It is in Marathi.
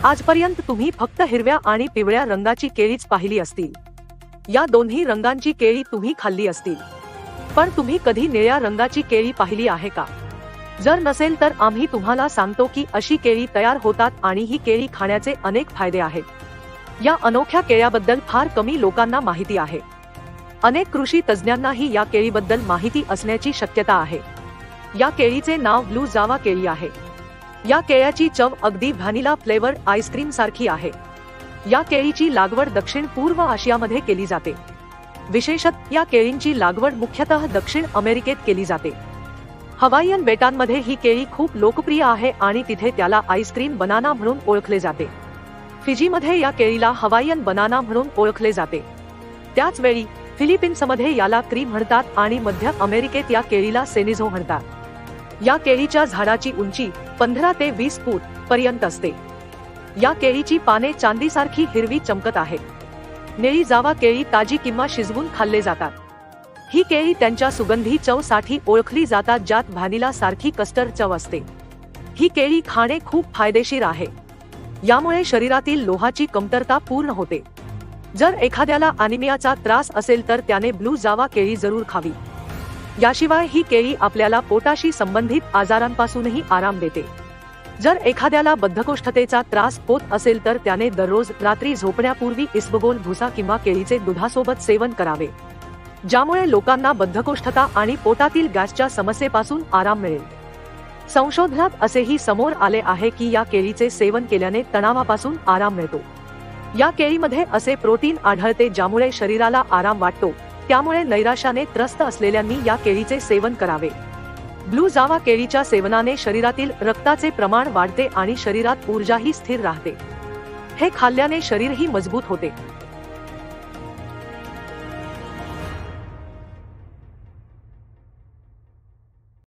आजपर्यंत तुम्ही फक्त हिरव्या आणि पिवळ्या रंगाची केळीच पाहिली असतील. या दोन्ही रंगांची केळी तुम्ही खाल्ली असतील, पण तुम्ही कधी निळ्या रंगाची केळी पाहिली आहे का? जर नसेल तर आम्ही तुम्हाला सांगतो की अशी केळी तयार होतात आणि ही केळी खाण्याचे अनेक फायदे आहेत. या अनोख्या केळ्याबद्दल फार कमी लोकांना माहिती आहे. अनेक कृषी तज्ज्ञांनाही या केळीबद्दल माहिती असण्याची शक्यता आहे. या केळीचे नाव ब्लू जावा केळी आहे. या केळ्याची चव अगदी व्हॅनिला फ्लेवर्ड आईस्क्रीम सारखी आहे. या केळीची लागवड दक्षिण पूर्व आशियामध्ये केली जाते. विशेषतः या केळींची लागवड मुख्यतः दक्षिण अमेरिकेत केली जाते. हवाईयन बेटांमध्ये ही केळी खूप लोकप्रिय आहे आणि तिथे त्याला आईस्क्रीम बनाना म्हणून ओळखले जाते. फिजीमध्ये या केळीला हवाईयन बनाना म्हणून ओळखले जाते. त्याच वेळी फिलिपिन्समध्ये याला क्रीम म्हणतात आणि मध्य अमेरिकेत या केळीला सेनिझो म्हणतात. या केळीच्या झाडाची उंची 15 ते 20 फूट पर्यंत असते. या केळीची पाने चांदीसारखी हिरवी चमकत आहेत. निळी जावा केळी ताजी किंवा शिजवून खाल्ले जातात. ही केळी त्यांच्या सुगंधी चवसाठी ओळखली जातात, ज्यात व्हॅनिला सारखी कस्टर्ड चव असते. ही केळी खाणे खूप फायदेशीर आहे. यामुळे शरीरातील लोहाची कमतरता पूर्ण होते. जर एखाद्याला अॅनिमियाचा त्रास असेल तर त्याने ब्लू जावा केळी जरूर खावी. याशिवाय ही केळी आपल्याला पोटाशी संबंधित आजारांपासूनही आराम देते. जर एखाद्याला बद्धकोष्ठतेचा त्रास होत असेल तर त्याने दररोज रात्री झोपण्यापूर्वी इसबगोल भुसा किंवा केळीचे दुधासोबत सेवन करावे, ज्यामुळे लोकांना बद्धकोष्ठता आणि पोटातील गॅसच्या समस्येपासून आराम मिळेल. संशोधनात असेही समोर आले आहे की या केळीचे सेवन केल्याने तणावापासून आराम मिळतो. या केळीमध्ये असे प्रोटीन आढळते ज्यामुळे शरीराला आराम वाटतो. त्यामुळे नैराश्याने त्रस्त असलेल्यांनी या केळीचे सेवन करावे. ब्लू जावा केळीच्या सेवनाने शरीरातील रक्ताचे प्रमाण वाढते आणि शरीरात ऊर्जाही स्थिर राहते. हे खाल्ल्याने शरीरही मजबूत होते.